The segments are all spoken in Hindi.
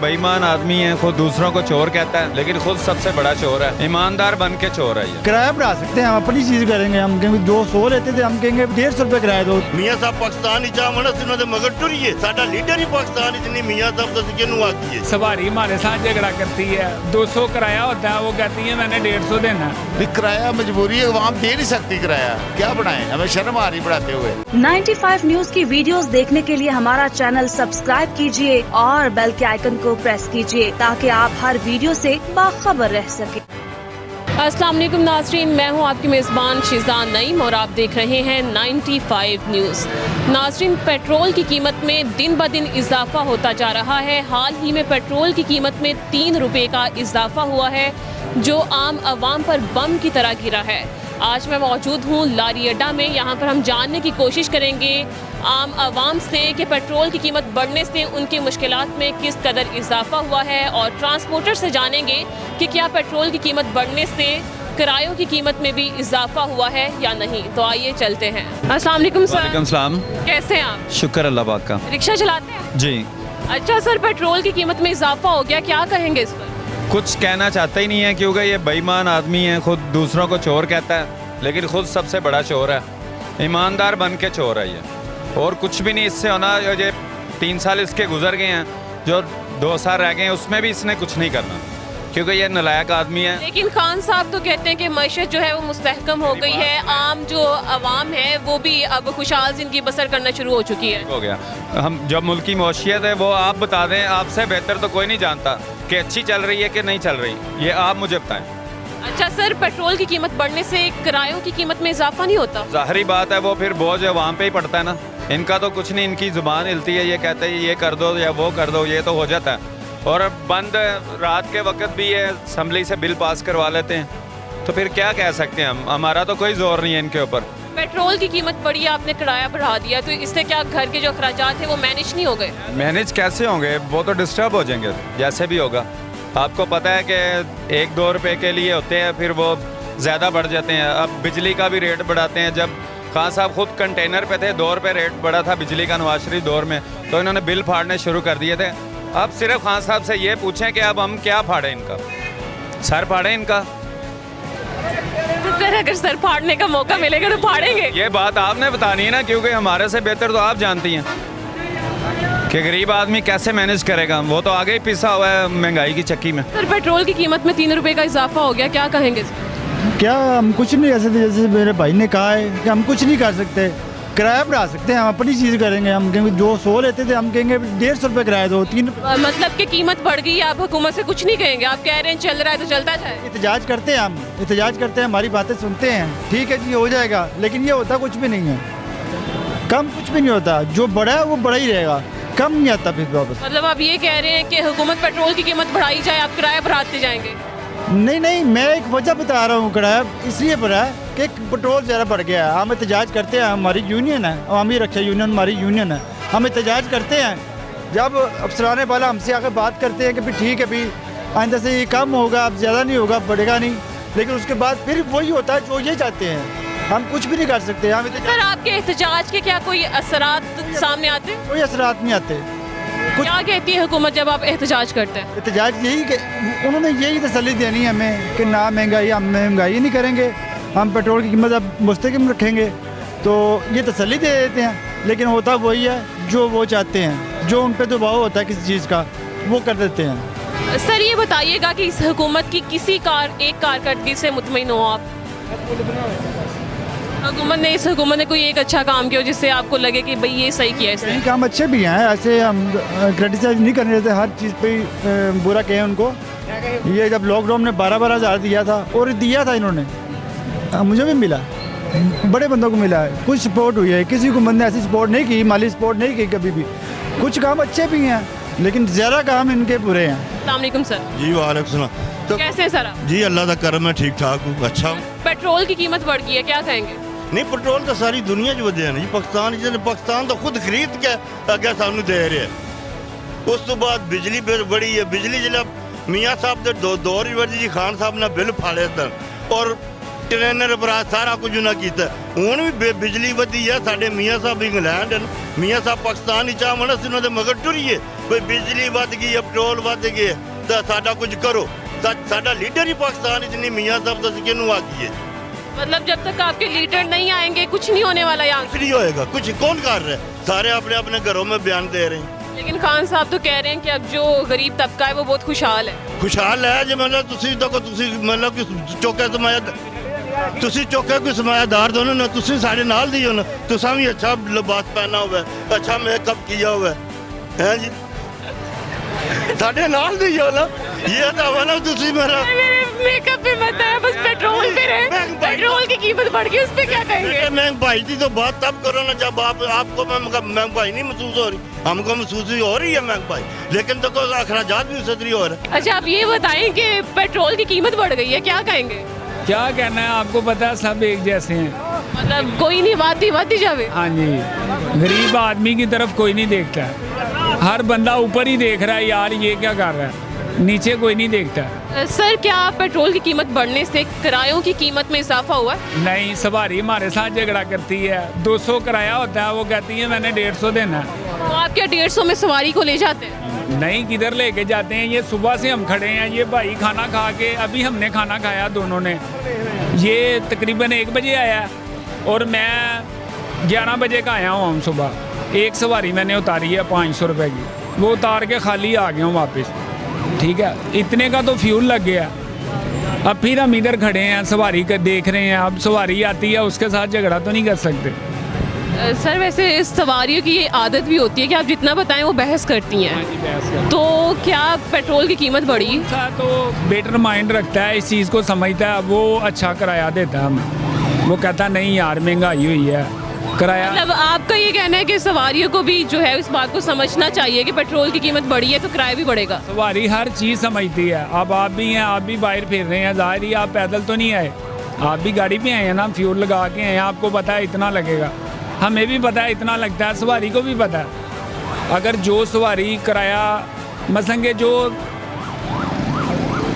बेईमान आदमी है, खुद दूसरों को चोर कहता है लेकिन खुद सबसे बड़ा चोर है, ईमानदार बन के चोर है ये। किराया बढ़ा सकते हैं, हम अपनी चीज करेंगे। हम कहेंगे 200 लेते थे, हम कहेंगे 150 रुपए किराया दो। मियाँ साहब पाकिस्तान चाहना सिन्हों के मगर टुरिए, साडा लीडर ही पाकिस्तान इतनी मियाँ साहब तो किनू आखिए। सवारी हमारे साथ झगड़ा करती है, 200 किराया होता है, वो कहती है मैंने 150 देना है। किराया मजबूरी है, आवाम दे नहीं सकती किराया, क्या बनाए, हमें शर्म आ रही बढ़ाते हुए। 95 न्यूज की वीडियोस देखने के लिए हमारा चैनल सब्सक्राइब कीजिए और बेल के आइकन को प्रेस कीजिए ताकि आप हर वीडियो से बाखबर रह सके। अस्सलाम वालेकुम नाज़रीन, मैं हूं आपकी मेज़बान शिज़ान नईम और आप देख रहे हैं 95 न्यूज़। नाज़रीन, पेट्रोल की कीमत में दिन ब दिन इजाफा होता जा रहा है। हाल ही में पेट्रोल की कीमत में 3 रुपये का इजाफा हुआ है जो आम आवाम पर बम की तरह गिरा है। आज मैं मौजूद हूँ लारी अड्डा में। यहाँ पर हम जानने की कोशिश करेंगे आम आवाम से कि पेट्रोल की कीमत बढ़ने से उनकी मुश्किलात में किस कदर इजाफा हुआ है और ट्रांसपोर्टर से जानेंगे कि क्या पेट्रोल की कीमत बढ़ने से किरायों की कीमत में भी इजाफा हुआ है या नहीं। तो आइए चलते हैं। अस्सलाम वालेकुम सर। वालेकुम सलाम। कैसे हैं आप? शुक्र अल्लाह पाक का। रिक्शा चलाते हैं? जी। अच्छा सर, पेट्रोल की कीमत में इजाफा हो गया, क्या कहेंगे इस पर? कुछ कहना चाहता ही नहीं है क्योंकि ये बेईमान आदमी है, खुद दूसरों को चोर कहता है लेकिन खुद सबसे बड़ा चोर है, ईमानदार बन के चोर है ये। और कुछ भी नहीं इससे होना। ये 3 साल इसके गुजर गए हैं, जो 2 साल रह गए हैं उसमें भी इसने कुछ नहीं करना क्योंकि ये नालायक आदमी है। लेकिन खान साहब तो कहते हैं कि मईशत जो है वो मुस्तहकम हो गई है, आम जो अवाम है वो भी अब खुशहाल जिंदगी बसर करना शुरू हो चुकी है। हो गया। हम जब मुल्क की मौशियत है वो आप बता दें, आपसे बेहतर तो कोई नहीं जानता कि अच्छी चल रही है कि नहीं चल रही, ये आप मुझे बताएं। अच्छा सर, पेट्रोल की कीमत बढ़ने से किरायों की कीमत में इजाफा नहीं होता? ज़ाहिरी बात है, वो फिर बोझ वहाँ पे ही पड़ता है ना। इनका तो कुछ नहीं, इनकी ज़ुबान हिलती है, ये कहते हैं ये कर दो या वो कर दो, ये तो हो जाता है। और बंद रात के वक्त भी ये असम्बली से बिल पास करवा लेते हैं, तो फिर क्या कह सकते हैं हम, हमारा तो कोई जोर नहीं है इनके ऊपर। पेट्रोल की कीमत बढ़ी, आपने किराया बढ़ा दिया, तो इससे क्या घर के जो अखराजात हैं वो मैनेज नहीं हो गए? मैनेज कैसे होंगे, वो तो डिस्टर्ब हो जाएंगे जैसे भी होगा। आपको पता है कि 1-2 रुपए के लिए होते हैं, फिर वो ज़्यादा बढ़ जाते हैं। अब बिजली का भी रेट बढ़ाते हैं। जब खान साहब खुद कंटेनर पे थे, 2 रुपये रेट बढ़ा था बिजली का नवाज शरीफ दौर में, तो इन्होंने बिल फाड़ने शुरू कर दिए थे। अब सिर्फ खान साहब से ये पूछें कि अब हम क्या फाड़ें, इनका सर फाड़ें इनका। तो फिर अगर सर फाड़ने का मौका मिलेगा तो फाड़ेंगे? ये बात आपने बतानी है ना, क्योंकि हमारे से बेहतर तो आप जानती हैं कि गरीब आदमी कैसे मैनेज करेगा। वो तो आगे ही पिसा हुआ है महंगाई की चक्की में। सर, पेट्रोल की कीमत में 3 रुपये का इजाफा हो गया, क्या कहेंगे? क्या हम कुछ नहीं कर सकते? जैसे मेरे भाई ने कहा है कि हम कुछ नहीं कर सकते, किराया बढ़ा सकते हैं, हम अपनी चीज करेंगे। हम कहेंगे 200 लेते थे, हम कहेंगे 150 रुपए किराया दो। 3 मतलब कि कीमत बढ़ गई, आप हुकूमत से कुछ नहीं कहेंगे, आप कह रहे हैं चल रहा है तो चलता जाए। एहतजाज करते हैं, हम एहतजाज करते हैं, हमारी बातें सुनते हैं, ठीक है जी हो जाएगा, लेकिन ये होता कुछ भी नहीं है, कम कुछ भी नहीं होता। जो बड़ा है वो बड़ा ही रहेगा, कम नहीं आता फिर वापस। मतलब आप ये कह रहे हैं कि हुकूमत पेट्रोल की कीमत बढ़ाई जाए, आप किराया बढ़ाते जाएंगे? नहीं, मैं एक वजह बता रहा हूँ, किराया इसलिए बढ़ा है कि पेट्रोल ज़रा बढ़ गया है। हम एहतजाज करते हैं, हमारी यूनियन है, अवामी रक्षा यूनियन हमारी यूनियन है, हम एहतजाज करते हैं। जब अफसराने वाला हमसे आकर बात करते हैं कि भाई ठीक है भाई आइंदा से ये कम होगा, अब ज़्यादा नहीं होगा, बढ़ेगा नहीं, लेकिन उसके बाद फिर वही होता है जो ये चाहते हैं, हम कुछ भी नहीं कर सकते। हम सर, आपके एहतजाज के क्या कोई असरात सामने आते हैं? कोई असरात नहीं आते। क्या कहती है हुकूमत जब आप एहतजाज करते हैं? एहतजाज यही कि उन्होंने यही तसल्ली देनी है हमें कि ना महंगाई, हम महंगाई नहीं करेंगे, हम पेट्रोल की कीमत अब मुस्तकिम रखेंगे, तो ये तसल्ली दे देते हैं। लेकिन होता वही है जो वो चाहते हैं, जो उन पर दबाव होता है किसी चीज़ का वो कर देते हैं। सर, ये बताइएगा कि इस हुकूमत की किसी एक कारकर्दगी से मुतमईन हो आप? हुकूमत ने कोई एक अच्छा काम किया जिससे आपको लगे कि भाई ये सही किया इसने? कई काम अच्छे भी हैं, ऐसे हम क्रिटिसाइज नहीं करने देते, हर चीज़ पे ही बुरा कहें उनको। ये जब लॉकडाउन में 12-12 हज़ार दिया था, और दिया था इन्होंने, मुझे भी मिला, बड़े बंदों को मिला है, कुछ सपोर्ट हुई है, किसी को बंदे ऐसी सपोर्ट नहीं की, माली सपोर्ट नहीं की कभी भी। कुछ काम अच्छे भी हैं लेकिन ज़्यादा काम इनके बुरे हैं। अस्सलाम वालेकुम सर। जी वालेकुम सलाम। तो कैसे सर आप? जी अल्लाह का करम है, ठीक ठाक हूँ, अच्छा हूँ। पेट्रोल की कीमत बढ़ गई है, क्या कहेंगे? नहीं, पेट्रोल तो सारी दुनिया च वधिया नहीं, पाकिस्तान तो खुद खरीद के अगे सानू दे रहे हैं। उस तो बाद बिजली बड़ी है, बिजली जिला मियाँ साहब के दौर ही वर्जी जी खान साहब ने बिल फाड़े सन और ट्रेनर पर सारा कुछ उन्हें किया। हूँ भी बिजली वधी है, साढ़े मियाँ साहब इंग्लैंड, मियाँ साहब पाकिस्तान ही चाहना सिन्हों के मगर टुरिए, कोई बिजली वध गई है, पेट्रोल वध गए तो साडा कुछ करो। साडा लीडर ही पाकिस्तान इतनी मियाँ साहब तो किनू आ गई है। मतलब जब तक आपके लीडर नहीं आएंगे कुछ नहीं होने वाला यहाँ। कुछ नहीं होएगा, कुछ कौन कर रहा है? सारे अपने अपने घरों में बयान दे रहे हैं। लेकिन खान साहब तो कह रहे हैं कि अब जो गरीब तबका है वो बहुत खुशहाल है। खुशहाल है जो मतलब तुसी देखो, तुसी मतलब कि चौके समाया, तुसी चौके कोई समायादार दोनों ना, तुसी साढ़े नाल दी हो ना, तुसा भी अच्छा लिबास पहना हुआ है, अच्छा मेकअप किया हुआ है जी, साढ़े नाल दी हो ना, ये तो वाला तुसी मेरा मेकअप पे मत है, बस पेट्रोल पे रहे। पेट्रोल की कीमत बढ़ गई, उस पे क्या कहेंगे? महंगाई की तो बात तब करो ना जब आपको महंगाई नहीं महसूस हो रही, हमको महसूस हो रही है महंगाई, लेकिन तो अखराजात भी उससे हो रहे हैं। अच्छा आप ये बताएं कि पेट्रोल की कीमत बढ़ गई है, क्या कहेंगे? क्या कहना है, आपको पता है सब एक जैसे हैं। मतलब कोई नहीं वादी जावे। हाँ जी, गरीब आदमी की तरफ कोई नहीं देखता है, हर बंदा ऊपर ही देख रहा है, यार ये क्या कर रहा है, नीचे कोई नहीं देखता। सर क्या पेट्रोल की कीमत बढ़ने से किरायों की कीमत में इजाफा हुआ? नहीं, सवारी हमारे साथ झगड़ा करती है, 200 किराया होता है, वो कहती है मैंने 150 देना है। तो आप क्या 150 में सवारी को ले जाते हैं? नहीं, किधर लेके जाते हैं, ये सुबह से हम खड़े हैं, ये भाई खाना खा के, अभी हमने खाना खाया दोनों ने, ये तकरीबन 1 बजे आया और मैं 11 बजे का आया हूँ हम सुबह। एक सवारी मैंने उतारी है 500 रुपये की, वो उतार के खाली आ गया हूँ वापस, ठीक है, इतने का तो फ्यूल लग गया। अब फिर हम इधर खड़े हैं, सवारी का देख रहे हैं, अब सवारी आती है उसके साथ झगड़ा तो नहीं कर सकते। सर वैसे इस सवारियों की ये आदत भी होती है कि आप जितना बताएं वो बहस करती हैं, तो क्या पेट्रोल की कीमत बढ़ी? तो बेटर माइंड रखता है, इस चीज़ को समझता है, वो अच्छा किराया देता है हमें, वो कहता नहीं यार महंगाई हुई है किराया। मतलब आपका ये कहना है कि सवारियों को भी जो है इस बात को समझना चाहिए कि पेट्रोल की कीमत बढ़ी है तो किराया भी बढ़ेगा। सवारी हर चीज़ समझती है, अब आप भी हैं, आप भी बाहर फिर रहे हैं, ज़ाहिर ही आप पैदल तो नहीं आए, आप भी गाड़ी पे आए हैं ना, फ्यूल लगा के आए हैं, आपको पता है इतना लगेगा, हमें भी पता है इतना लगता है, सवारी को भी पता है। अगर जो सवारी किराया मसलन के जो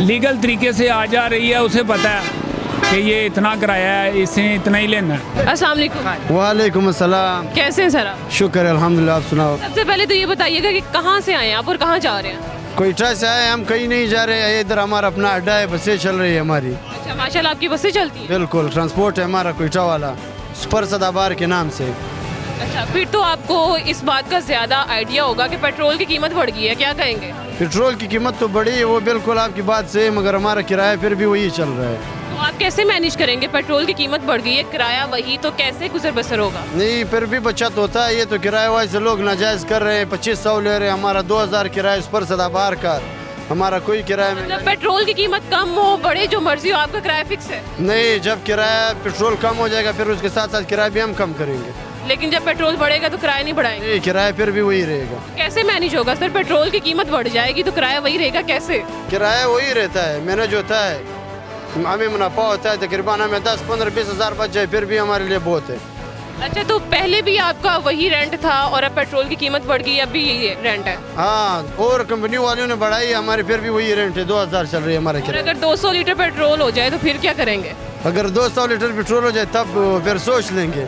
लीगल तरीके से आ जा रही है उसे पता है कि ये इतना किराया है, इसे इतना ही लेना है। अस्सलाम वालेकुम। वालेकुम अस्सलाम। कैसे हैं सर आप? शुक्र अल्हम्दुलिल्लाह, आप सुनाओ। सबसे पहले तो ये बताइएगा कि कहाँ से आए हैं आप और कहाँ जा रहे हैं? कोयटा से आए, हम कहीं नहीं जा रहे हैं, इधर हमारा अपना अड्डा है, बसें चल रही है हमारी। अच्छा माशाल्लाह, आपकी बसें चलती हैं? बिल्कुल, ट्रांसपोर्ट है हमारा कोयटा वाला, सुपर सदाबार के नाम से। अच्छा, फिर तो आपको इस बात का ज़्यादा आइडिया होगा कि पेट्रोल की कीमत बढ़ गई है, क्या कहेंगे? पेट्रोल की कीमत तो बढ़ी है, वो बिल्कुल आपकी बात सही है, मगर हमारा किराया फिर भी वही चल रहा है। तो आप कैसे मैनेज करेंगे? पेट्रोल की कीमत बढ़ गई है, किराया वही, तो कैसे गुजर बसर होगा? नहीं, फिर भी बचत होता है, ये तो किराया वाइज लोग नाजायज़ कर रहे हैं, 2500 ले रहे हैं, हमारा 2000 किराया सुपर सदाबार का, हमारा कोई किराया में मतलब पेट्रोल की कीमत कम हो बढ़े जो मर्जी हो, आपका किराया फिक्स है? नहीं, जब किराया पेट्रोल कम हो जाएगा फिर उसके साथ साथ किराया भी हम कम करेंगे। लेकिन जब पेट्रोल बढ़ेगा तो किराया नहीं बढ़ाएंगे? नहीं, किराया फिर भी वही रहेगा। कैसे मैनेज होगा सर? पेट्रोल की कीमत बढ़ जाएगी तो किराया वही रहेगा, कैसे? किराया वही रहता है, मैनेज होता है, हमें मुनाफा होता है, तकरीबन हमें 10-15-20 हज़ार बच जाए फिर भी हमारे लिए बहुत है। अच्छा, तो पहले भी आपका वही रेंट था और अब पेट्रोल की कीमत बढ़ गई, अभी यही रेंट है? हाँ, और कंपनी वालों ने बढ़ाई, हमारे फिर भी वही रेंट है, 2000 चल रही है हमारा और किराया। अगर 200 लीटर पेट्रोल हो जाए तो फिर क्या करेंगे? अगर 200 लीटर पेट्रोल हो जाए तब फिर सोच लेंगे।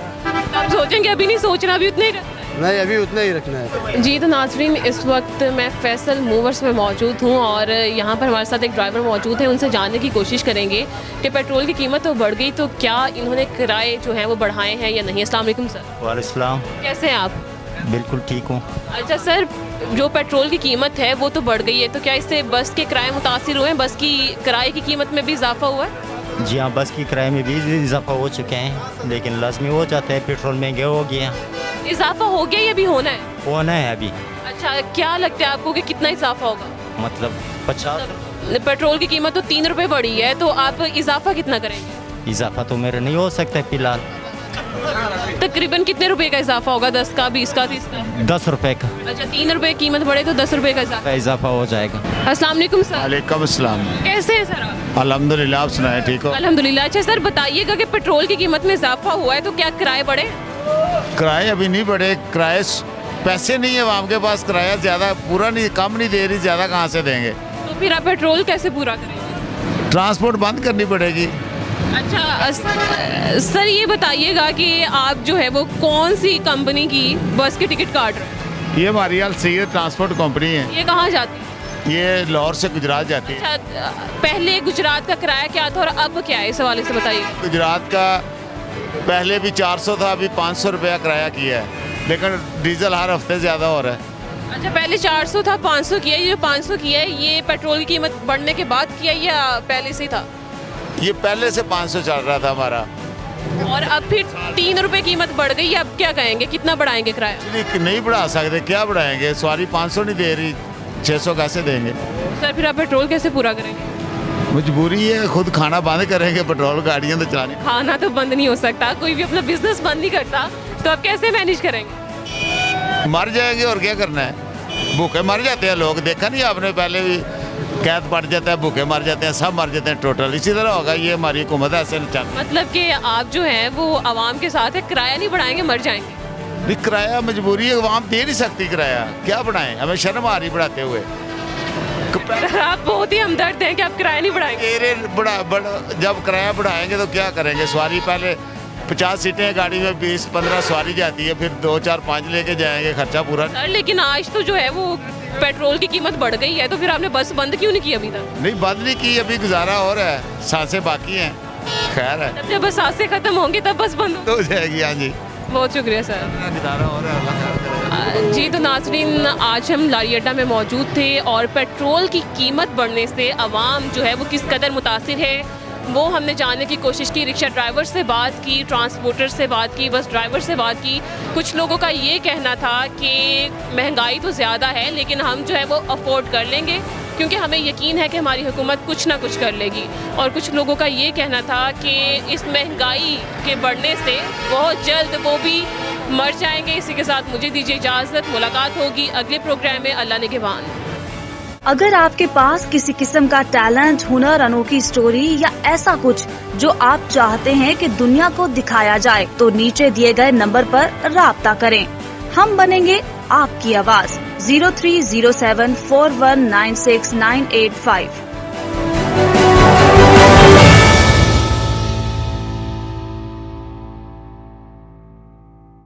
आप सोचेंगे? अभी नहीं सोचना, अभी उतना ही रखना है। नहीं, अभी उतना ही रखना है। जी तो नाज़रीन, इस वक्त मैं फैसल मूवर्स में मौजूद हूँ और यहाँ पर हमारे साथ एक ड्राइवर मौजूद है, उनसे जानने की कोशिश करेंगे कि पेट्रोल की कीमत तो बढ़ गई तो क्या इन्होंने किराए जो हैं वो बढ़ाए हैं या नहीं। अस्सलाम वालेकुम सर। वालेकुम, कैसे हैं आप? बिल्कुल ठीक हूँ। अच्छा सर, जो पेट्रोल की कीमत है वो तो बढ़ गई है, तो क्या इससे बस के किराए मुतासिर हुए हैं? बस की किराए की कीमत में भी इजाफा हुआ है? जी हाँ, बस की किराए में भी इजाफा हो चुके हैं, लेकिन लाजमी हो जाता है, पेट्रोल महंगे हो गया। इजाफा हो गया या भी होना है? होना है अभी। अच्छा, क्या लगता है आपको कि कितना इजाफा होगा? मतलब 50। पेट्रोल की कीमत तो 3 रुपये बढ़ी है, तो आप इजाफा कितना करेंगे? इजाफा तो मेरा नहीं हो सकता फिलहाल। तकरीबन कितने रुपए का इजाफा होगा? 10 का, 20 का, 30 का? 10 रुपए का। अच्छा, 3 रुपए कीमत बढ़े तो 10 रुपए का इजाफा हो जाएगा। अस्सलाम वालेकुम सर। वालेकुम अस्सलाम। कैसे हैं सर आप? अल्हम्दुलिल्लाह, आप सुनाए ठीक हो? अल्हम्दुलिल्लाह। अच्छा सर, बताइएगा कि पेट्रोल की कीमत में इजाफा हुआ है तो क्या किराए बढ़े? किराए अभी नहीं बढ़े, किराए पैसे नहीं है आवाम के पास, किराया ज़्यादा पूरा नहीं, कम नहीं दे रही, ज़्यादा कहाँ से देंगे? तो फिर आप पेट्रोल कैसे पूरा करेंगे? ट्रांसपोर्ट बंद करनी पड़ेगी। अच्छा सर, ये बताइएगा कि आप जो है वो कौन सी कंपनी की बस की टिकट काट रहे हैं? ये हमारी अलसीर ट्रांसपोर्ट कंपनी है। ये कहाँ जाती है? ये लाहौर से गुजरात जाती है। अच्छा, पहले गुजरात का किराया क्या था और अब क्या है, इस हवाले से बताइए। गुजरात का पहले भी 400 था, अभी 500 रुपया किराया किया है, लेकिन डीजल हर हफ्ते ज़्यादा हो रहा है। अच्छा, पहले 400 था, 500 किया है। ये जो 500 किया है ये पेट्रोल की कीमत बढ़ने के बाद किया है या पहले से ही था? ये पहले से 500 चल रहा था हमारा, और अब फिर 3 रुपए कीमत बढ़ गई। अब क्या कहेंगे, कितना बढ़ाएंगे किराया? नहीं बढ़ा सकते, क्या बढ़ाएंगे? सवारी 500 नहीं दे रही, 600 कैसे देंगे? सर फिर आप पेट्रोल कैसे पूरा करेंगे? मजबूरी है, खुद खाना बंद करेंगे, पेट्रोल गाड़ियाँ तो चलाने। खाना तो बंद नहीं हो सकता, कोई भी अपना बिजनेस बंद नहीं करता, तो आप कैसे मैनेज करेंगे? मर जाएंगे और क्या करना है, भूखे मर जाते हैं लोग, देखा नहीं आपने? पहले भी कैद पड़ जाता है, भूखे मर जाते हैं, सब मर जाते हैं टोटल। इसी तरह होगा, ये हमारी हुकूमत ऐसे नहीं चाहती। मतलब कि आप जो है वो आवाम के साथ है, किराया नहीं बढ़ाएंगे, मर जाएंगे। नहीं, किराया मजबूरी है, आवाम दे नहीं सकती किराया, क्या बढ़ाएं? हमें शर्म आ रही बढ़ाते हुए। सर आप बहुत ही हमदर्द हैं कि आप किराया नहीं बढ़ाएंगे। जब किराया बढ़ाएंगे तो क्या करेंगे? सवारी पहले 50 सीटें गाड़ी में 20-15 सवारी जाती है, फिर 2, 4, 5 लेके जाएंगे, खर्चा पूरा। सर लेकिन आज तो जो है वो पेट्रोल की कीमत बढ़ गई है, तो फिर आपने बस बंद क्यों नहीं की अभी तक? नहीं, बंद नहीं की, अभी गुजारा हो रहा है, सांसें बाकी हैं, खैर है। जब बस सांसें खत्म होंगी तब बस बंद हो जाएगी। हाँ जी, बहुत शुक्रिया सर। गुजारा हो रहा है, अल्लाह खैर करे। जी तो नाज़रीन, आज हम लारी अड्डा में मौजूद थे और पेट्रोल की कीमत बढ़ने से आवाम जो है वो किस कदर मुतासिर है वो हमने जानने की कोशिश की। रिक्शा ड्राइवर से बात की, ट्रांसपोर्टर से बात की, बस ड्राइवर से बात की। कुछ लोगों का ये कहना था कि महंगाई तो ज़्यादा है लेकिन हम जो है वो अफोर्ड कर लेंगे क्योंकि हमें यकीन है कि हमारी हुकूमत कुछ ना कुछ कर लेगी। और कुछ लोगों का ये कहना था कि इस महंगाई के बढ़ने से बहुत जल्द वो भी मर जाएंगे। इसी के साथ मुझे दीजिए इजाज़त, मुलाकात होगी अगले प्रोग्राम में। अल्लाह निगहबान। अगर आपके पास किसी किस्म का टैलेंट, हुनर, अनोखी स्टोरी या ऐसा कुछ जो आप चाहते हैं कि दुनिया को दिखाया जाए तो नीचे दिए गए नंबर पर राब्ता करें। हम बनेंगे आपकी आवाज़। 030741969885।